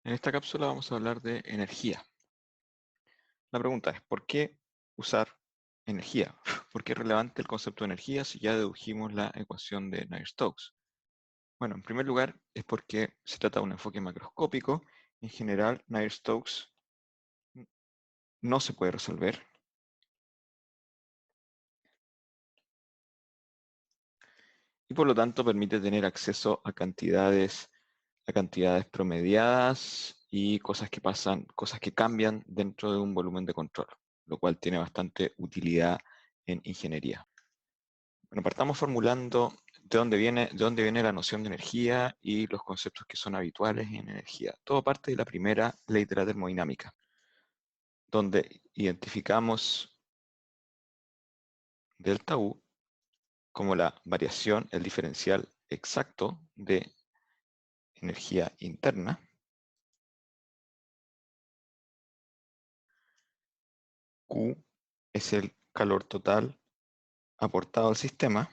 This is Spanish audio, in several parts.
En esta cápsula vamos a hablar de energía. La pregunta es, ¿por qué usar energía? ¿Por qué es relevante el concepto de energía si ya dedujimos la ecuación de Navier-Stokes? Bueno, en primer lugar es porque se trata de un enfoque macroscópico. En general, Navier-Stokes no se puede resolver. Y por lo tanto permite tener acceso a cantidades promediadas y cosas que pasan, cosas que cambian dentro de un volumen de control, lo cual tiene bastante utilidad en ingeniería. Bueno, partamos formulando de dónde viene la noción de energía y los conceptos que son habituales en energía. Todo parte de la primera ley de la termodinámica, donde identificamos delta U como la variación, el diferencial exacto de energía interna, Q es el calor total aportado al sistema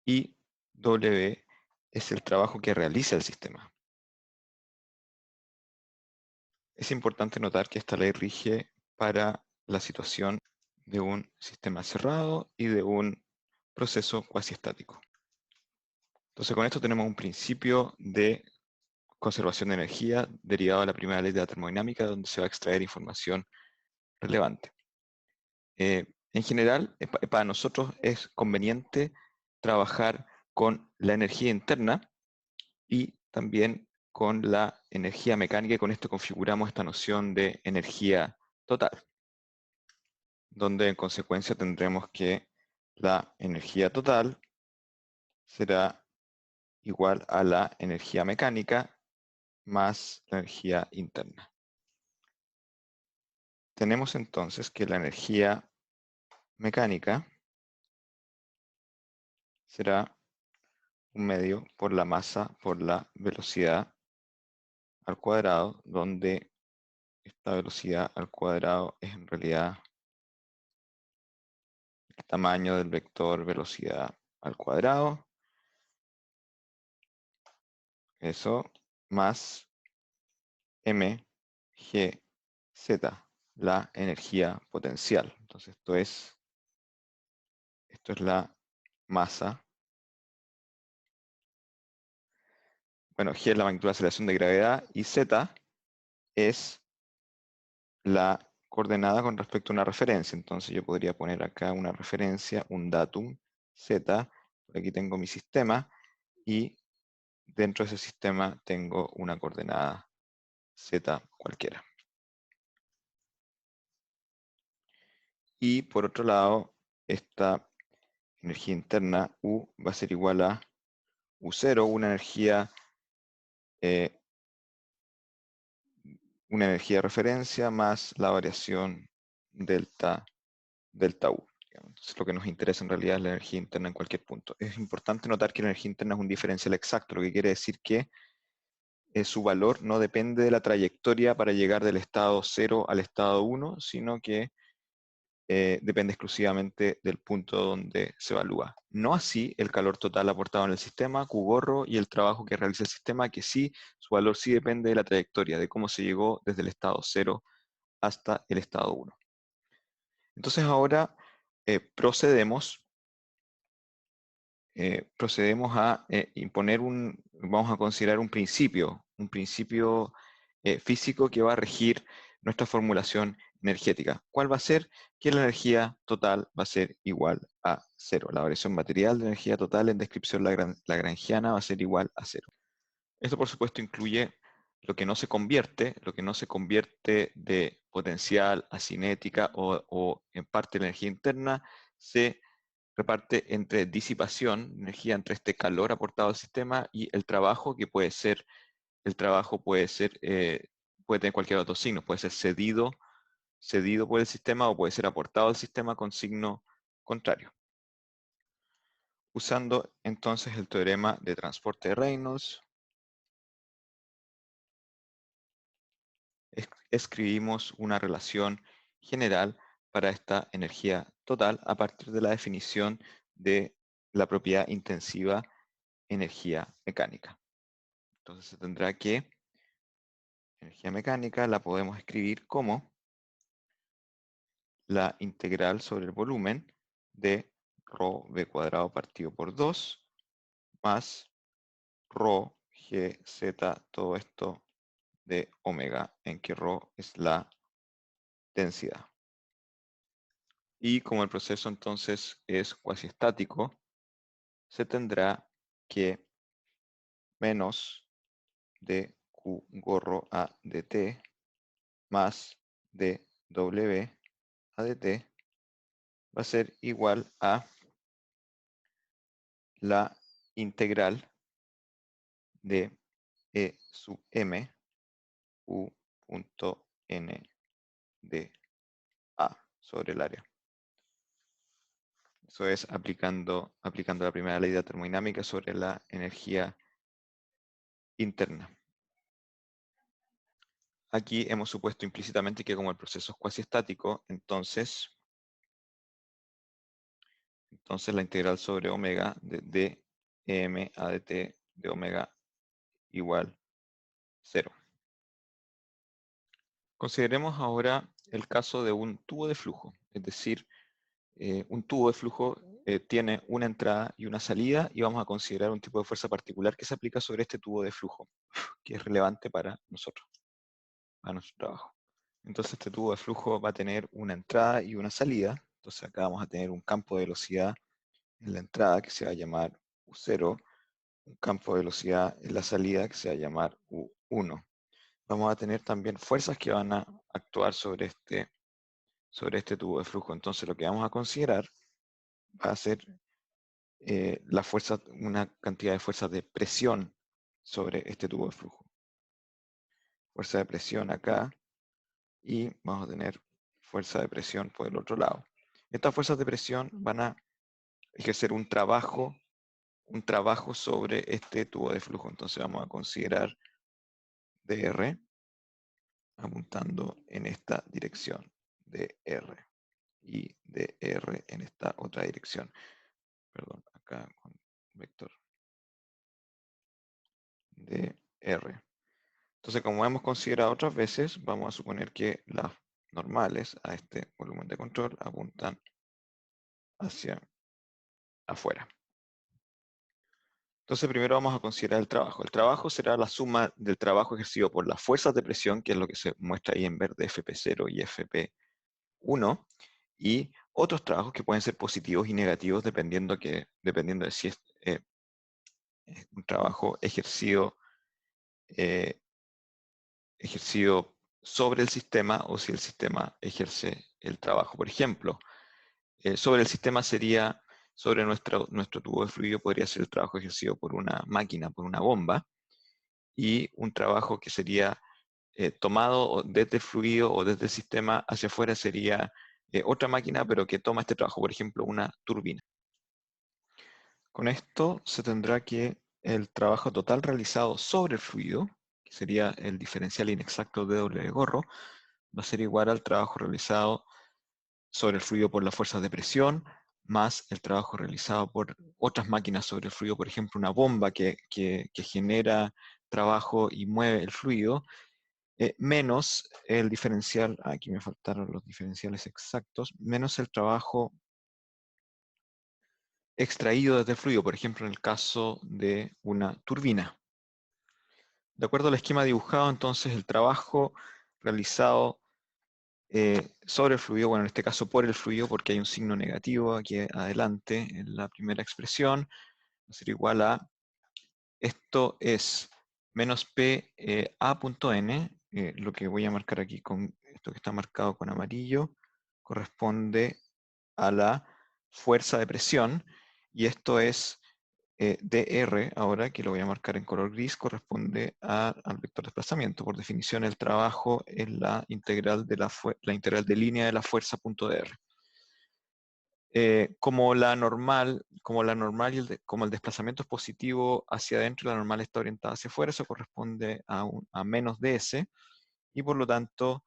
y W es el trabajo que realiza el sistema. Es importante notar que esta ley rige para la situación de un sistema cerrado y de un proceso cuasi estático. Entonces con esto tenemos un principio de conservación de energía derivado de la primera ley de la termodinámica, donde se va a extraer información relevante. En general, para nosotros es conveniente trabajar con la energía interna y también con la energía mecánica, y con esto configuramos esta noción de energía total, donde en consecuencia tendremos que la energía total será igual a la energía mecánica más la energía interna. Tenemos entonces que la energía mecánica será un medio por la masa por la velocidad al cuadrado, donde esta velocidad al cuadrado es en realidad el tamaño del vector velocidad al cuadrado. Eso más mgz, la energía potencial. Entonces esto es la masa. Bueno, g es la magnitud de aceleración de gravedad y z es la coordenada con respecto a una referencia. Entonces yo podría poner acá una referencia, un datum, z. Por aquí tengo mi sistema y dentro de ese sistema tengo una coordenada z cualquiera. Y por otro lado, esta energía interna U va a ser igual a U0, una energía de referencia más la variación delta U. Entonces lo que nos interesa en realidad es la energía interna en cualquier punto. Es importante notar que la energía interna es un diferencial exacto, lo que quiere decir que su valor no depende de la trayectoria para llegar del estado 0 al estado 1, sino que depende exclusivamente del punto donde se evalúa. No así el calor total aportado en el sistema, Q gorro, y el trabajo que realiza el sistema, que sí, su valor sí depende de la trayectoria, de cómo se llegó desde el estado 0 hasta el estado 1. Entonces ahora procedemos a imponer vamos a considerar un principio físico que va a regir nuestra formulación energética. ¿Cuál va a ser? Que la energía total va a ser igual a cero. La variación material de energía total en descripción lagrangiana va a ser igual a cero. Esto por supuesto incluye lo que no se convierte de potencial a cinética o en parte de energía interna, se reparte entre disipación, energía entre este calor aportado al sistema y el trabajo, que puede ser, puede tener cualquier otro signo, puede ser cedido por el sistema o puede ser aportado al sistema con signo contrario. Usando entonces el teorema de transporte de Reynolds, escribimos una relación general para esta energía total a partir de la definición de la propiedad intensiva energía mecánica. Entonces se tendrá que energía mecánica la podemos escribir como la integral sobre el volumen de rho v cuadrado partido por 2 más rho g z, todo esto de omega, en que rho es la densidad. Y como el proceso entonces es cuasi estático, se tendrá que menos de Q gorro a dt más de W a dt va a ser igual a la integral de E sub m u punto n de a sobre el área. Eso es aplicando la primera ley de termodinámica sobre la energía interna. Aquí hemos supuesto implícitamente que como el proceso es cuasi estático, entonces la integral sobre omega de dm a dt de omega igual 0. Consideremos ahora el caso de un tubo de flujo, es decir, un tubo de flujo tiene una entrada y una salida y vamos a considerar un tipo de fuerza particular que se aplica sobre este tubo de flujo, que es relevante para nosotros, para nuestro trabajo. Entonces este tubo de flujo va a tener una entrada y una salida, entonces acá vamos a tener un campo de velocidad en la entrada que se va a llamar U0, un campo de velocidad en la salida que se va a llamar U1. Vamos a tener también fuerzas que van a actuar sobre este tubo de flujo. Entonces lo que vamos a considerar va a ser una cantidad de fuerzas de presión sobre este tubo de flujo. Fuerza de presión acá y vamos a tener fuerza de presión por el otro lado. Estas fuerzas de presión van a ejercer un trabajo sobre este tubo de flujo. Entonces vamos a considerar dr apuntando en esta dirección, dr, y dr en esta otra dirección. Perdón, acá con vector dr. Entonces, como hemos considerado otras veces, vamos a suponer que las normales a este volumen de control apuntan hacia afuera. Entonces, primero vamos a considerar el trabajo. El trabajo será la suma del trabajo ejercido por las fuerzas de presión, que es lo que se muestra ahí en verde, FP0 y FP1, y otros trabajos que pueden ser positivos y negativos dependiendo de si es un trabajo ejercido sobre el sistema o si el sistema ejerce el trabajo. Por ejemplo, sobre el sistema sería, sobre nuestro tubo de fluido podría ser el trabajo ejercido por una máquina, por una bomba, y un trabajo que sería tomado desde el fluido o desde el sistema hacia afuera sería otra máquina, pero que toma este trabajo, por ejemplo, una turbina. Con esto se tendrá que el trabajo total realizado sobre el fluido, que sería el diferencial inexacto de W gorro, va a ser igual al trabajo realizado sobre el fluido por las fuerzas de presión, más el trabajo realizado por otras máquinas sobre el fluido, por ejemplo, una bomba que genera trabajo y mueve el fluido, menos el diferencial, aquí me faltaron los diferenciales exactos, menos el trabajo extraído desde el fluido, por ejemplo, en el caso de una turbina. De acuerdo al esquema dibujado, entonces, el trabajo realizado sobre el fluido, bueno, en este caso por el fluido, porque hay un signo negativo aquí adelante en la primera expresión, va a ser igual a, esto es menos P A punto N, lo que voy a marcar aquí con esto que está marcado con amarillo, corresponde a la fuerza de presión, y esto es dr, ahora que lo voy a marcar en color gris, corresponde al vector de desplazamiento. Por definición, el trabajo es la integral de línea de la fuerza punto dr. Como la normal como el desplazamiento es positivo hacia adentro, la normal está orientada hacia afuera, eso corresponde a menos ds, y por lo tanto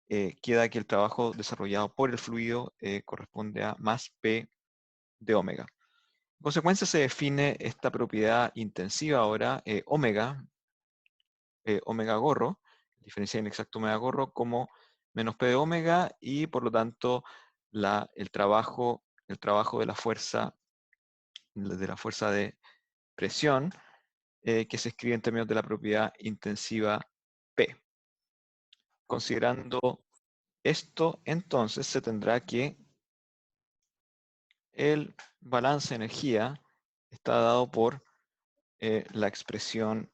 queda que el trabajo desarrollado por el fluido corresponde a más P de omega. En consecuencia se define esta propiedad intensiva ahora, omega gorro, diferencial inexacto omega gorro como menos P de omega, y por lo tanto el trabajo de la fuerza de presión, que se escribe en términos de la propiedad intensiva P. Considerando esto, entonces se tendrá que el balance de energía está dado por la expresión,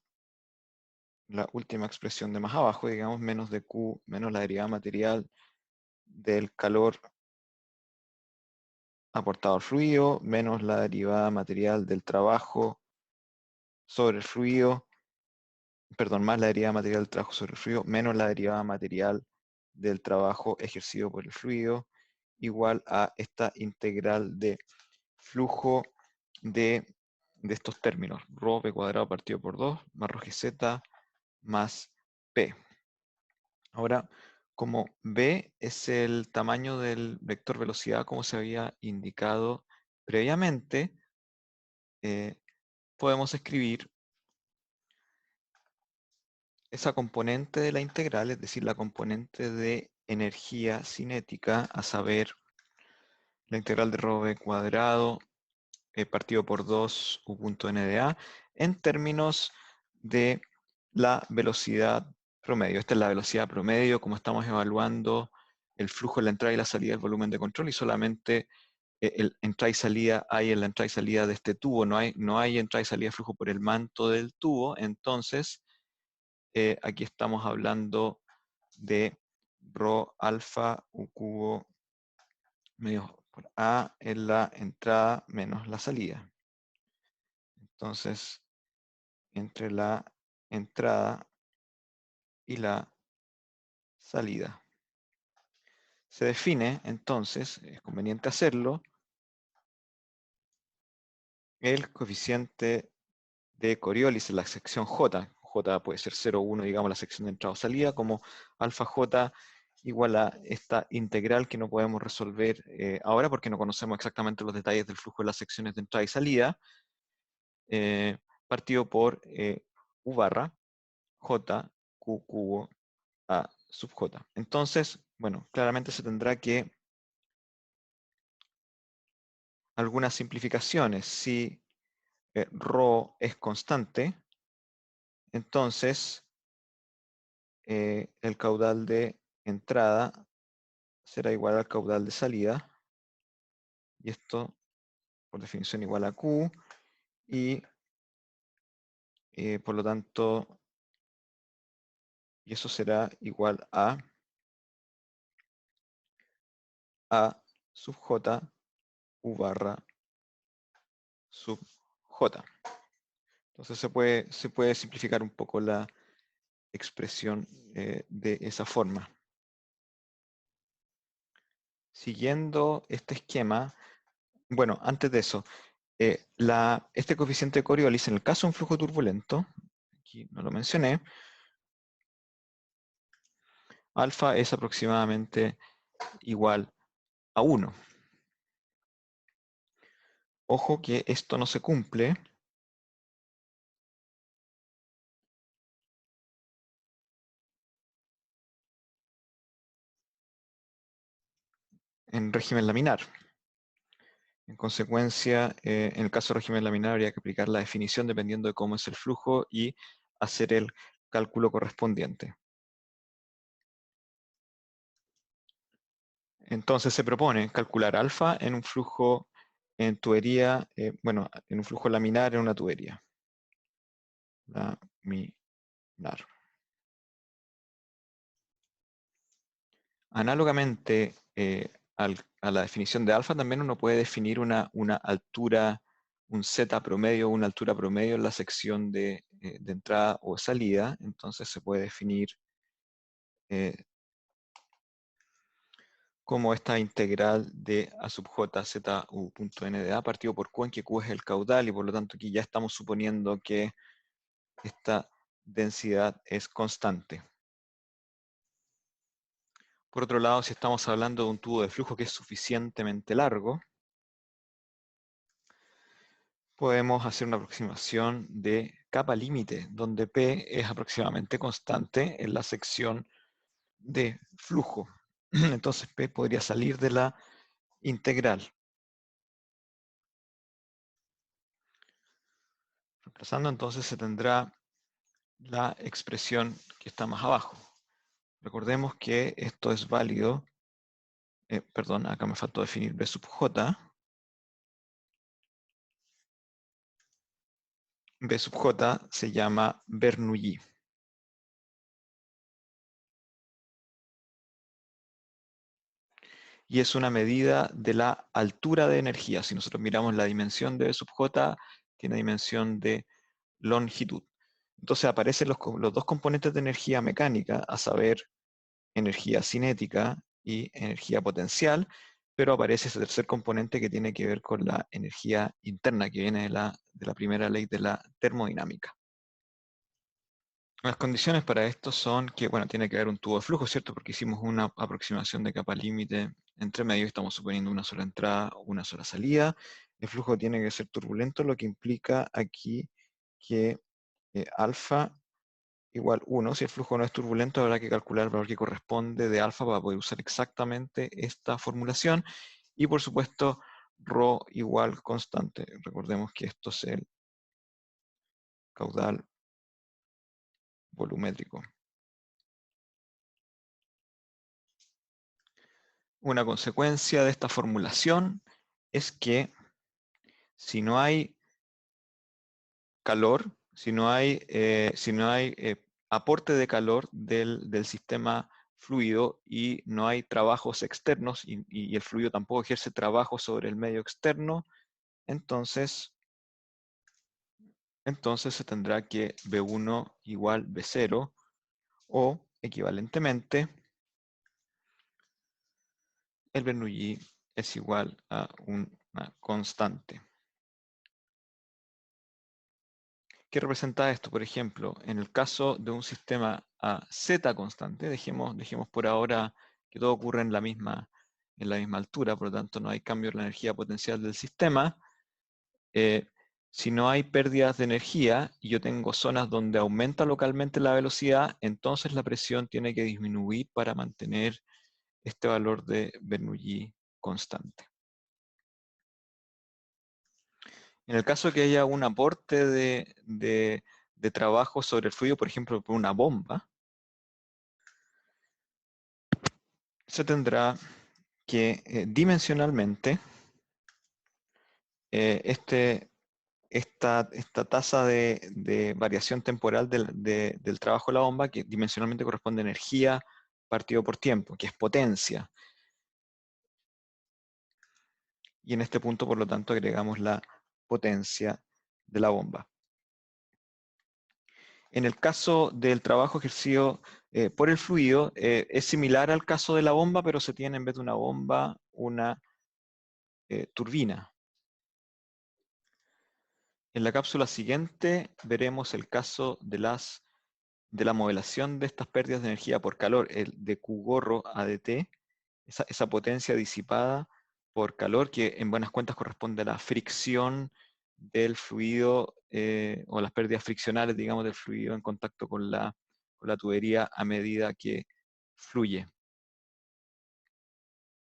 la última expresión de más abajo, digamos, menos de Q, menos la derivada material del calor aportado al fluido, menos la derivada material del trabajo sobre el fluido, perdón, más la derivada material del trabajo sobre el fluido, menos la derivada material del trabajo ejercido por el fluido, igual a esta integral de flujo de estos términos, rho p cuadrado partido por 2, más rho gz, más p. Ahora, como b es el tamaño del vector velocidad, como se había indicado previamente, podemos escribir esa componente de la integral, es decir, la componente de energía cinética, a saber, la integral de rho v cuadrado partido por 2 u punto n de a, en términos de la velocidad promedio. Esta es la velocidad promedio, como estamos evaluando el flujo en la entrada y la salida del volumen de control, y solamente el entrada y salida hay en la entrada y salida de este tubo, no hay entrada y salida de flujo por el manto del tubo. Entonces aquí estamos hablando de rho alfa u cubo medio por a en la entrada menos la salida. Entonces, entre la entrada y la salida. Se define, entonces, es conveniente hacerlo, el coeficiente de Coriolis en la sección J. J puede ser 0, 1, digamos, la sección de entrada o salida, como alfa J igual a esta integral que no podemos resolver ahora porque no conocemos exactamente los detalles del flujo de las secciones de entrada y salida, partido por U barra J Q cubo a sub J. Entonces, bueno, claramente se tendrá que algunas simplificaciones. Si ρ es constante, entonces el caudal de entrada será igual al caudal de salida, y esto por definición igual a Q, y por lo tanto, y eso será igual a sub J U barra sub J. Entonces se puede simplificar un poco la expresión de esa forma. Siguiendo este esquema, bueno, antes de eso, este coeficiente de Coriolis, en el caso de un flujo turbulento, aquí no lo mencioné, alfa es aproximadamente igual a 1. Ojo que esto no se cumple en régimen laminar. En consecuencia, en el caso de régimen laminar habría que aplicar la definición dependiendo de cómo es el flujo y hacer el cálculo correspondiente. Entonces se propone calcular alfa en un flujo en tubería, bueno, en un flujo laminar en una tubería. Laminar. Análogamente a la definición de alfa, también uno puede definir una altura, un z promedio, una altura promedio en la sección de entrada o salida. Entonces se puede definir como esta integral de a sub j z u punto n de a partido por q, en que q es el caudal, y por lo tanto aquí ya estamos suponiendo que esta densidad es constante. Por otro lado, si estamos hablando de un tubo de flujo que es suficientemente largo, podemos hacer una aproximación de capa límite, donde P es aproximadamente constante en la sección de flujo. Entonces P podría salir de la integral. Reemplazando, entonces se tendrá la expresión que está más abajo. Recordemos que esto es válido, perdón, acá me faltó definir B sub J. B sub J se llama Bernoulli. Y es una medida de la altura de energía. Si nosotros miramos la dimensión de B sub J, tiene dimensión de longitud. Entonces aparecen los dos componentes de energía mecánica, a saber, energía cinética y energía potencial, pero aparece ese tercer componente que tiene que ver con la energía interna, que viene de la primera ley de la termodinámica. Las condiciones para esto son que, bueno, tiene que haber un tubo de flujo, ¿cierto? Porque hicimos una aproximación de capa límite entre medio, estamos suponiendo una sola entrada o una sola salida. El flujo tiene que ser turbulento, lo que implica aquí que alfa igual 1. Si el flujo no es turbulento, habrá que calcular el valor que corresponde de alfa para poder usar exactamente esta formulación. Y por supuesto, ρ igual constante. Recordemos que esto es el caudal volumétrico. Una consecuencia de esta formulación es que si no hay calor, si no hay aporte de calor del sistema fluido y no hay trabajos externos y el fluido tampoco ejerce trabajo sobre el medio externo, entonces se tendrá que B1 igual B0 o equivalentemente el Bernoulli es igual a una constante. ¿Qué representa esto? Por ejemplo, en el caso de un sistema a Z constante, dejemos por ahora que todo ocurre en la misma altura, por lo tanto no hay cambio en la energía potencial del sistema. Si no hay pérdidas de energía y yo tengo zonas donde aumenta localmente la velocidad, entonces la presión tiene que disminuir para mantener este valor de Bernoulli constante. En el caso de que haya un aporte de trabajo sobre el fluido, por ejemplo, por una bomba, se tendrá que dimensionalmente esta tasa de variación temporal del trabajo de la bomba, que dimensionalmente corresponde a energía partido por tiempo, que es potencia. Y en este punto, por lo tanto, agregamos la potencia de la bomba. En el caso del trabajo ejercido por el fluido, es similar al caso de la bomba, pero se tiene en vez de una bomba una turbina. En la cápsula siguiente veremos el caso de la modelación de estas pérdidas de energía por calor, el de Q gorro AdT, esa potencia disipada por calor que en buenas cuentas corresponde a la fricción del fluido o las pérdidas friccionales, digamos, del fluido en contacto con la tubería a medida que fluye.